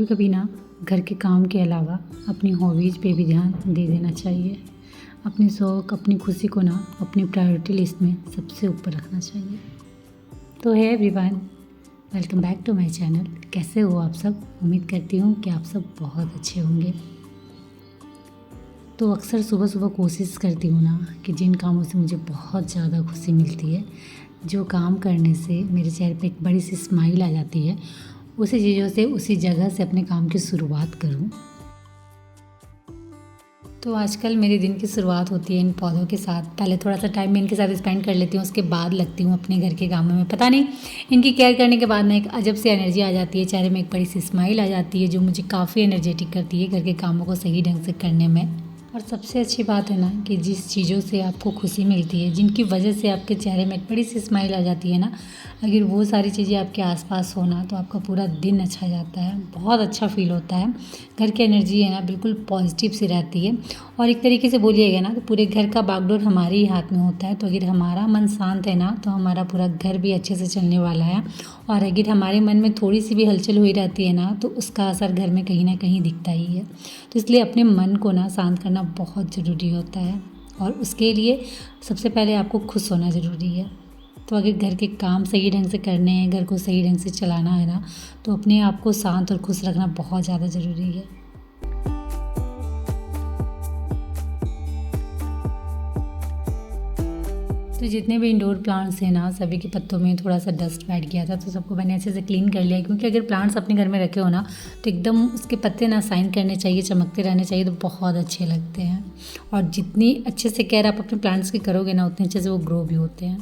कभी ना घर के काम के अलावा अपनी हॉबीज़ पे भी ध्यान दे देना चाहिए। अपने शौक़, अपनी खुशी को ना अपनी प्रायोरिटी लिस्ट में सबसे ऊपर रखना चाहिए। तो hi everyone, welcome back to my channel. कैसे हो आप सब? उम्मीद करती हूँ कि आप सब बहुत अच्छे होंगे। तो अक्सर सुबह सुबह कोशिश करती हूँ ना कि जिन कामों से मुझे बहुत ज़्यादा खुशी मिलती है, जो काम करने से मेरे चेहरे पे एक बड़ी सी स्माइल आ जाती है, उसी चीज़ों से, उसी जगह से अपने काम की शुरुआत करूँ। तो आजकल मेरे दिन की शुरुआत होती है इन पौधों के साथ। पहले थोड़ा सा टाइम मैं इनके साथ स्पेंड कर लेती हूँ, उसके बाद लगती हूँ अपने घर के कामों में। पता नहीं, इनकी केयर करने के बाद ना एक अजब सी एनर्जी आ जाती है, चेहरे में एक बड़ी सी स्माइल आ जाती है, जो मुझे काफ़ी एनर्जेटिक करती है घर के कामों को सही ढंग से करने में। और सबसे अच्छी बात है ना कि जिस चीज़ों से आपको खुशी मिलती है, जिनकी वजह से आपके चेहरे में एक बड़ी सी स्माइल आ जाती है ना, अगर वो सारी चीज़ें आपके आसपास हो ना, तो आपका पूरा दिन अच्छा जाता है, बहुत अच्छा फील होता है। घर की एनर्जी है ना बिल्कुल पॉजिटिव सी रहती है। और एक तरीके से बोलिएगा ना तो पूरे घर का बागडोर हमारे ही हाथ में होता है। तो अगर हमारा मन शांत है ना, तो हमारा पूरा घर भी अच्छे से चलने वाला है। और अगर हमारे मन में थोड़ी सी भी हलचल हुई रहती है ना, तो उसका असर घर में कहीं ना कहीं दिखता ही है। तो इसलिए अपने मन को ना शांत करना बहुत ज़रूरी होता है, और उसके लिए सबसे पहले आपको खुश होना ज़रूरी है। तो अगर घर के काम सही ढंग से करने हैं, घर को सही ढंग से चलाना है ना, तो अपने आप को शांत और खुश रखना बहुत ज़्यादा ज़रूरी है। तो जितने भी इंडोर प्लांट्स हैं ना, सभी के पत्तों में थोड़ा सा डस्ट बैठ गया था, तो सबको मैंने अच्छे से क्लीन कर लिया। क्योंकि अगर प्लांट्स अपने घर में रखे हो ना, तो एकदम उसके पत्ते ना शाइन करने चाहिए, चमकते रहने चाहिए, तो बहुत अच्छे लगते हैं। और जितनी अच्छे से केयर आप अपने प्लांट्स की करोगे ना, उतने अच्छे से वो ग्रो भी होते हैं।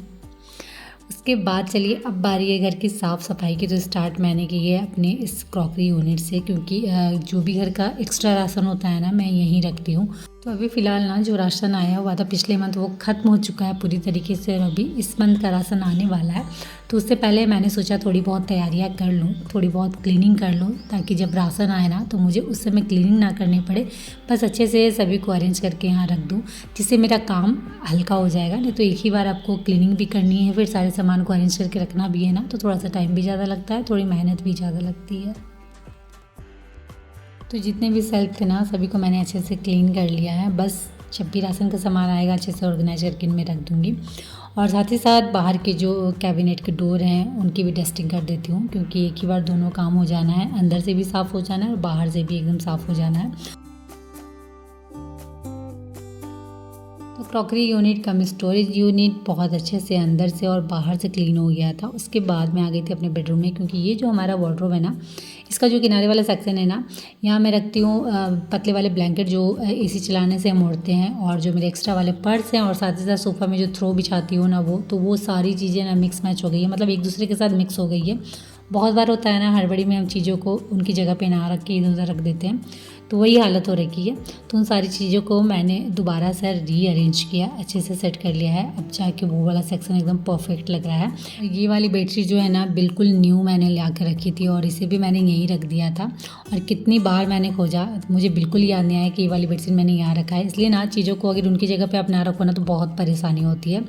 उसके बाद चलिए अब बारी है घर की साफ़ सफाई की। तो स्टार्ट मैंने की है अपने इस क्रॉकरी यूनिट से, क्योंकि जो भी घर का एक्स्ट्रा राशन होता है ना, मैं यहीं रखती हूँ। तो अभी फ़िलहाल ना जो राशन आया हुआ था पिछले मंथ, वो ख़त्म हो चुका है पूरी तरीके से, और अभी इस मंथ का राशन आने वाला है। तो उससे पहले मैंने सोचा थोड़ी बहुत तैयारियां कर लूँ, थोड़ी बहुत क्लीनिंग कर लूँ, ताकि जब राशन आए ना तो मुझे उस समय क्लीनिंग ना करनी पड़े। बस अच्छे से सभी को अरेंज करके यहाँ रख दूँ, जिससे मेरा काम हल्का हो जाएगा। नहीं तो एक ही बार आपको क्लीनिंग भी करनी है, फिर सारे सामान को अरेंज करके रखना भी है ना, तो थोड़ा सा टाइम भी ज़्यादा लगता है, थोड़ी मेहनत भी ज़्यादा लगती है। तो जितने भी सेल्फ थे ना, सभी को मैंने अच्छे से क्लीन कर लिया है। बस जब भी राशन का सामान आएगा अच्छे से ऑर्गेनाइज करके इनमें रख दूँगी। और साथ ही साथ बाहर के जो कैबिनेट के डोर हैं, उनकी भी डस्टिंग कर देती हूँ, क्योंकि एक ही बार दोनों काम हो जाना है। अंदर से भी साफ़ हो जाना है और बाहर से भी एकदम साफ़ हो जाना है। तो क्रॉकरी यूनिट कम स्टोरेज यूनिट बहुत अच्छे से अंदर से और बाहर से क्लीन हो गया था। उसके बाद मैं आ गई थी अपने बेडरूम में, क्योंकि ये जो हमारा वार्डरोब है ना, इसका जो किनारे वाला सेक्शन है ना, यहाँ मैं रखती हूँ पतले वाले ब्लैंकेट जो एसी चलाने से हम ओढ़ते हैं, और जो मेरे एक्स्ट्रा वाले पर्स हैं, और साथ ही साथ सोफ़ा में जो थ्रो बिछाती हूँ ना, वो सारी चीज़ें ना मिक्स मैच हो गई है, मतलब एक दूसरे के साथ मिक्स हो गई है। बहुत बार होता है ना, हड़बड़ी में हम चीज़ों को उनकी जगह पे ना रख के इधर उधर रख देते हैं, तो वही हालत हो रखी है। तो उन सारी चीज़ों को मैंने दोबारा से रीअरेंज किया, अच्छे से सेट कर लिया है। अब जाके वो वाला सेक्शन एकदम परफेक्ट लग रहा है। ये वाली बेडशीट जो है ना, बिल्कुल न्यू मैंने ला कर रखी थी, और इसे भी मैंने यहीं रख दिया था। और कितनी बार मैंने खोजा, मुझे बिल्कुल याद नहीं आया कि ये वाली बेडशीट मैंने यहाँ रखा है। इसलिए ना चीज़ों को अगर उनकी जगह पर आप ना रखो ना, तो बहुत परेशानी होती है।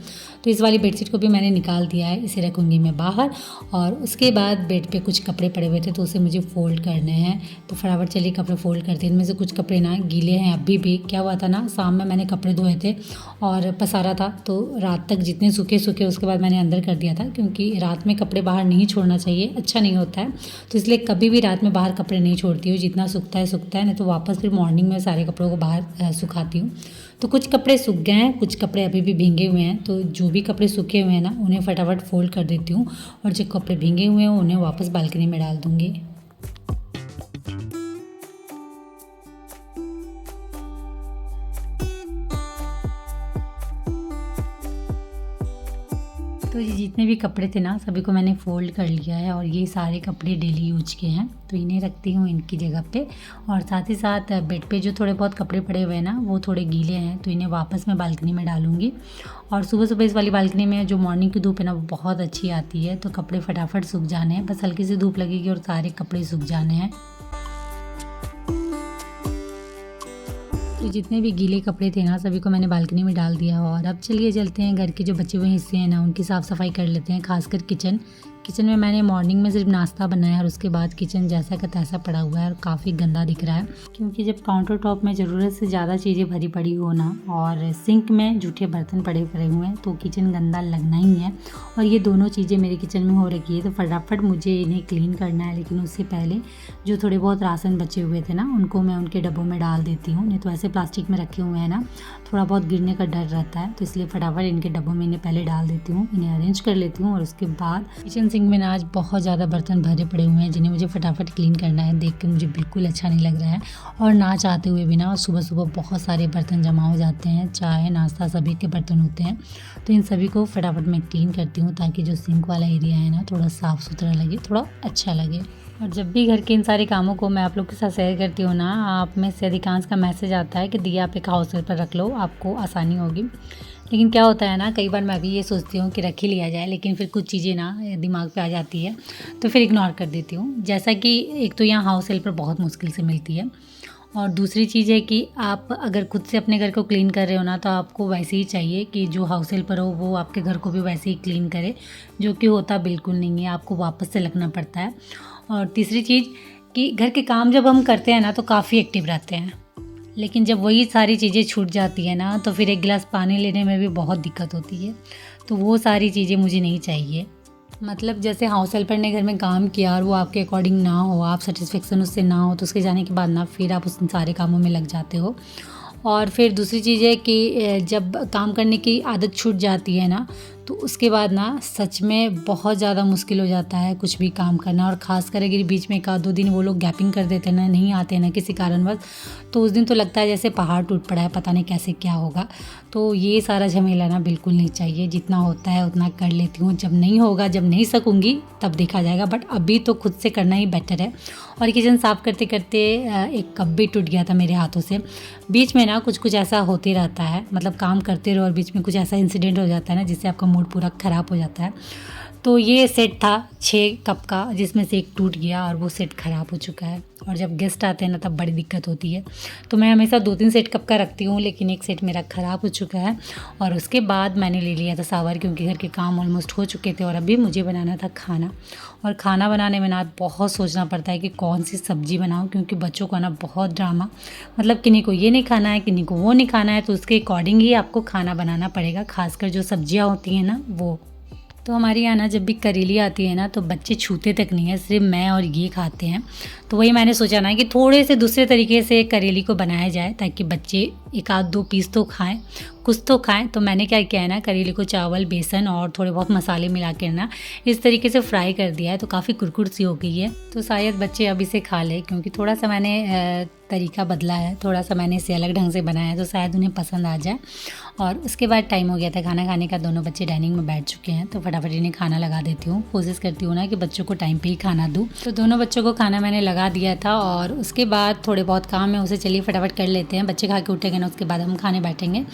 तो इस वाली बेडशीट को भी मैंने निकाल दिया है, इसे रखूँगी मैं बाहर। और उसके बाद बेड पे कुछ कपड़े पड़े हुए थे, तो उसे मुझे फ़ोल्ड करने हैं। तो फटाफट चलिए कपड़े फ़ोल्ड करते हैं। इनमें से कुछ कपड़े ना गीले हैं अभी भी। क्या हुआ था ना, शाम में मैंने कपड़े धोए थे और पसारा था, तो रात तक जितने सूखे उसके बाद मैंने अंदर कर दिया था, क्योंकि रात में कपड़े बाहर नहीं छोड़ना चाहिए, अच्छा नहीं होता है। तो इसलिए कभी भी रात में बाहर कपड़े नहीं छोड़ती हूँ, जितना सूखता है, नहीं तो वापस फिर मॉर्निंग में सारे कपड़ों को बाहर सुखाती हूँ। तो कुछ कपड़े सूख गए हैं, कुछ कपड़े अभी भी भींगे हुए हैं। तो जो भी कपड़े सूखे हुए हैं ना, उन्हें फटाफट फोल्ड कर देती हूँ, और जो कपड़े भींगे हुए हैं उन्हें वापस बालकनी में डाल दूँगी। तो ये जितने भी कपड़े थे ना, सभी को मैंने फ़ोल्ड कर लिया है, और ये सारे कपड़े डेली यूज के हैं, तो इन्हें रखती हूँ इनकी जगह पे। और साथ ही साथ बेड पे जो थोड़े बहुत कपड़े पड़े हुए हैं ना, वो थोड़े गीले हैं, तो इन्हें वापस मैं बालकनी में डालूँगी। और सुबह सुबह इस वाली बालकनी में जो मॉर्निंग की धूप है ना, वो बहुत अच्छी आती है, तो कपड़े फटाफट सूख जाने हैं। बस हल्की सी धूप लगेगी और सारे कपड़े सूख जाने हैं। तो जितने भी गीले कपड़े थे ना, सभी को मैंने बालकनी में डाल दिया। और अब चलिए चलते हैं घर के जो बचे हुए हिस्से हैं ना, उनकी साफ़ सफाई कर लेते हैं, खासकर किचन किचन में मैंने मॉर्निंग में सिर्फ नाश्ता बनाया और उसके बाद किचन जैसा का तैसा पड़ा हुआ है और काफ़ी गंदा दिख रहा है, क्योंकि जब काउंटर टॉप में ज़रूरत से ज़्यादा चीज़ें भरी पड़ी हो ना और सिंक में जूठे बर्तन पड़े पड़े हुए हैं तो किचन गंदा लगना ही है। और ये दोनों चीज़ें मेरे किचन में हो रखी है तो फटाफट मुझे इन्हें क्लीन करना है। लेकिन उससे पहले जो थोड़े बहुत राशन बचे हुए थे ना उनको मैं उनके डब्बों में डाल देती हूँ, नहीं तो ऐसे प्लास्टिक में रखे हुए हैं ना थोड़ा बहुत गिरने का डर रहता है, तो इसलिए फटाफट इनके डब्बों में इन्हें पहले डाल देती हूँ, इन्हें अरेंज कर लेती हूँ। और उसके बाद किचन सिंक में ना आज बहुत ज़्यादा बर्तन भरे पड़े हुए हैं जिन्हें मुझे फटाफट क्लीन करना है। देख के मुझे बिल्कुल अच्छा नहीं लग रहा है और ना चाहते हुए भी ना सुबह सुबह बहुत सारे बर्तन जमा हो जाते हैं, चाय नाश्ता सभी के बर्तन होते हैं, तो इन सभी को फटाफट मैं क्लीन करती हूँ ताकि जो सिंक वाला एरिया है ना थोड़ा साफ़ सुथरा लगे, थोड़ा अच्छा लगे। और जब भी घर के इन सारे कामों को मैं आप लोग के साथ शेयर करती हूँ ना, आप में से अधिकांश का मैसेज आता है कि दिया आप एक हाउस हेल्पर रख लो, आपको आसानी होगी। लेकिन क्या होता है ना, कई बार मैं भी ये सोचती हूँ कि रख ही लिया जाए, लेकिन फिर कुछ चीज़ें ना दिमाग पे आ जाती है तो फिर इग्नोर कर देती हूँ। जैसा कि एक तो यहाँ हाउस हेल्पर बहुत मुश्किल से मिलती है और दूसरी चीज़ है कि आप अगर खुद से अपने घर को क्लीन कर रहे हो ना तो आपको वैसे ही चाहिए कि जो हाउस हेल्पर हो वो आपके घर को भी वैसे ही क्लीन करे, जो कि होता बिल्कुल नहीं है, आपको वापस से लगना पड़ता है। और तीसरी चीज़ कि घर के काम जब हम करते हैं ना तो काफ़ी एक्टिव रहते हैं, लेकिन जब वही सारी चीज़ें छूट जाती है ना तो फिर एक गिलास पानी लेने में भी बहुत दिक्कत होती है। तो वो सारी चीज़ें मुझे नहीं चाहिए। मतलब जैसे हाउस हेल्पर ने घर में काम किया और वो आपके अकॉर्डिंग ना हो, आप सेटिस्फेक्शन उससे ना हो, तो उसके जाने के बाद ना फिर आप उस सारे कामों में लग जाते हो। और फिर दूसरी चीज़ है कि जब काम करने की आदत छूट जाती है ना तो उसके बाद ना सच में बहुत ज़्यादा मुश्किल हो जाता है कुछ भी काम करना। और ख़ासकर अगर बीच में 1 आध 2 दिन वो लोग गैपिंग कर देते हैं ना, नहीं आते हैं ना किसी कारणवश, तो उस दिन तो लगता है जैसे पहाड़ टूट पड़ा है, पता नहीं कैसे क्या होगा। तो ये सारा झमेला ना बिल्कुल नहीं चाहिए, जितना होता है उतना कर लेती हूँ, जब नहीं होगा, जब नहीं सकूँगी तब देखा जाएगा, बट अभी तो खुद से करना ही बेटर है। और किचन साफ़ करते करते एक कप भी टूट गया था मेरे हाथों से। बीच में ना कुछ ऐसा होते रहता है, मतलब काम करते रहो और बीच में कुछ ऐसा इंसिडेंट हो जाता है ना जिससे आपका मूड पूरा ख़राब हो जाता है। तो ये सेट था 6 कप का, जिसमें से एक टूट गया और वो सेट ख़राब हो चुका है। और जब गेस्ट आते हैं ना तब बड़ी दिक्कत होती है, तो मैं हमेशा 2-3 सेट कप का रखती हूँ, लेकिन एक सेट मेरा ख़राब हो चुका है। और उसके बाद मैंने ले लिया था सावर, क्योंकि घर के काम ऑलमोस्ट हो चुके थे और अभी मुझे बनाना था खाना। और खाना बनाने में ना बहुत सोचना पड़ता है कि कौन सी सब्ज़ी बनाऊँ, क्योंकि बच्चों का ना बहुत ड्रामा, मतलब किन्हीं को ये नहीं खाना है, किन्हीं को वो नहीं खाना है, तो उसके अकॉर्डिंग ही आपको खाना बनाना पड़ेगा, खासकर जो सब्जियाँ होती हैं ना वो। तो हमारे यहाँ ना जब भी करेली आती है ना तो बच्चे छूते तक नहीं है, सिर्फ मैं और ये खाते हैं। तो वही मैंने सोचा ना कि थोड़े से दूसरे तरीके से करेली को बनाया जाए ताकि बच्चे 1 आध 2 पीस तो खाएं, कुछ तो खाएं। तो मैंने क्या किया है ना, करेली को चावल, बेसन और थोड़े बहुत मसाले मिला कर ना इस तरीके से फ्राई कर दिया है, तो काफ़ी कुरकुर सी हो गई है। तो शायद बच्चे अब इसे खा लें, क्योंकि थोड़ा सा मैंने तरीका बदला है, थोड़ा सा मैंने इसे अलग ढंग से बनाया है, तो शायद उन्हें पसंद आ जाए। और उसके बाद टाइम हो गया था खाना खाने का, दोनों बच्चे डाइनिंग में बैठ चुके हैं, तो फटाफट इन्हें खाना लगा देती हूँ। कोशिश करती हूँ ना कि बच्चों को टाइम पे ही खाना दूँ। तो दोनों बच्चों को खाना मैंने लगा दिया था और उसके बाद थोड़े बहुत काम है उसे चलिए फटाफट कर लेते हैं। बच्चे खा के उठेंगे ना उसके बाद हम खाने बैठेंगे।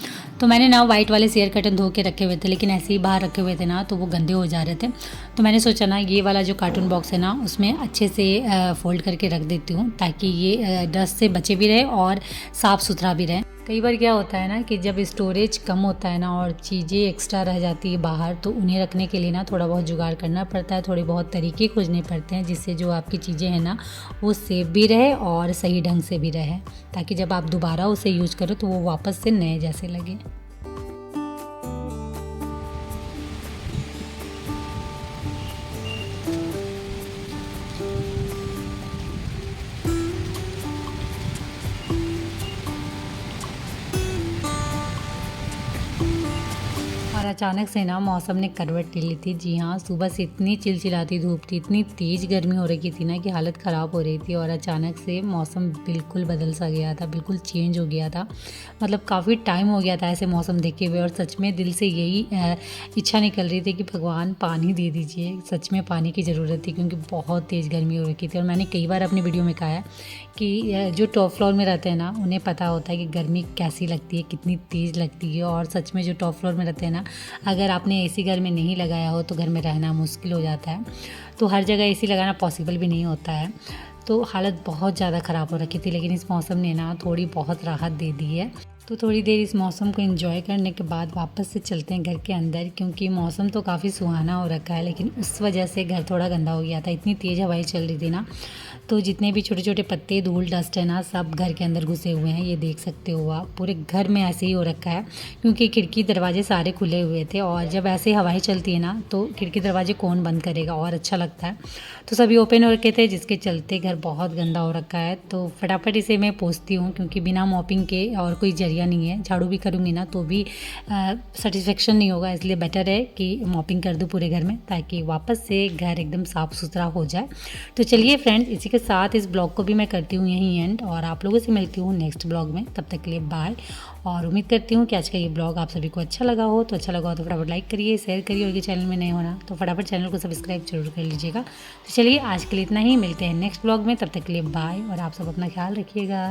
तो मैंने ना वाइट वाले शेयर कर्टन धो के रखे हुए थे, लेकिन ऐसे ही बाहर रखे हुए थे ना तो वो गंदे हो जा रहे थे। तो मैंने सोचा ना ये वाला जो कार्टून बॉक्स है ना उसमें अच्छे से फोल्ड करके रख देती हूँ, ताकि ये डस्ट से बचे भी रहे और साफ़ सुथरा भी रहे। कई बार क्या होता है ना कि जब स्टोरेज कम होता है ना और चीज़ें एक्स्ट्रा रह जाती है बाहर, तो उन्हें रखने के लिए ना थोड़ा बहुत जुगाड़ करना पड़ता है, थोड़े बहुत तरीके खोजने पड़ते हैं, जिससे जो आपकी चीज़ें हैं ना वो सेफ भी रहे और सही ढंग से भी रहे, ताकि जब आप दोबारा उसे यूज़ करो तो वो वापस से नए जैसे लगे। और अचानक से ना मौसम ने करवट ले ली थी। जी हाँ, सुबह से इतनी चिलचिलाती धूप थी, इतनी तेज़ गर्मी हो रही थी ना कि हालत ख़राब हो रही थी, और अचानक से मौसम बिल्कुल बदल सा गया था, बिल्कुल चेंज हो गया था। मतलब काफ़ी टाइम हो गया था ऐसे मौसम देखे हुए, और सच में दिल से यही इच्छा निकल रही थी कि भगवान पानी दे दीजिए। सच में पानी की ज़रूरत थी, क्योंकि बहुत तेज़ गर्मी हो रखी थी। और मैंने कई बार अपनी वीडियो में कहा है कि जो टॉप फ्लोर में रहते हैं ना उन्हें पता होता है कि गर्मी कैसी लगती है, कितनी तेज़ लगती है। और सच में जो टॉप फ्लोर में रहते हैं ना, अगर आपने एसी घर में नहीं लगाया हो तो घर में रहना मुश्किल हो जाता है। तो हर जगह एसी लगाना पॉसिबल भी नहीं होता है। तो हालत बहुत ज़्यादा ख़राब हो रखी थी, लेकिन इस मौसम ने ना थोड़ी बहुत राहत दे दी है। तो थोड़ी देर इस मौसम को एंजॉय करने के बाद वापस से चलते हैं घर के अंदर, क्योंकि मौसम तो काफ़ी सुहाना हो रखा है, लेकिन उस वजह से घर थोड़ा गंदा हो गया था। इतनी तेज़ हवाएं चल रही थी ना, तो जितने भी छोटे छोटे पत्ते धूल डस्ट है ना, सब घर के अंदर घुसे हुए हैं। ये देख सकते हो आप, पूरे घर में ऐसे ही हो रखा है, क्योंकि खिड़की दरवाजे सारे खुले हुए थे, और जब ऐसे हवाएं चलती है ना तो खिड़की दरवाजे कौन बंद करेगा, और अच्छा लगता है। तो सभी ओपन हो रखे थे, जिसके चलते घर बहुत गंदा हो रखा है। तो फटाफट इसे मैं पोंछती हूँ, क्योंकि बिना मॉपिंग के और कोई जरिया नहीं है। झाड़ू भी करूँगी ना तो भी सेटिस्फेक्शन नहीं होगा, इसलिए बेटर है कि मॉपिंग कर दूँ पूरे घर में, ताकि वापस से घर एकदम साफ़ सुथरा हो जाए। तो चलिए फ्रेंड्स, इसी के साथ इस ब्लॉग को भी मैं करती हूँ यहीं एंड, और आप लोगों से मिलती हूँ नेक्स्ट ब्लॉग में। तब तक के लिए बाय, और उम्मीद करती हूँ कि आज का ये ब्लॉग आप सभी को अच्छा लगा हो। तो अच्छा लगा हो तो फटाफट लाइक करिए, शेयर करिए, और ये चैनल में नए होना तो फटाफट चैनल को सब्सक्राइब जरूर कर लीजिएगा। तो चलिए आज के लिए इतना ही, मिलते हैं नेक्स्ट ब्लॉग में। तब तक के लिए बाय, और आप सब अपना ख्याल रखिएगा।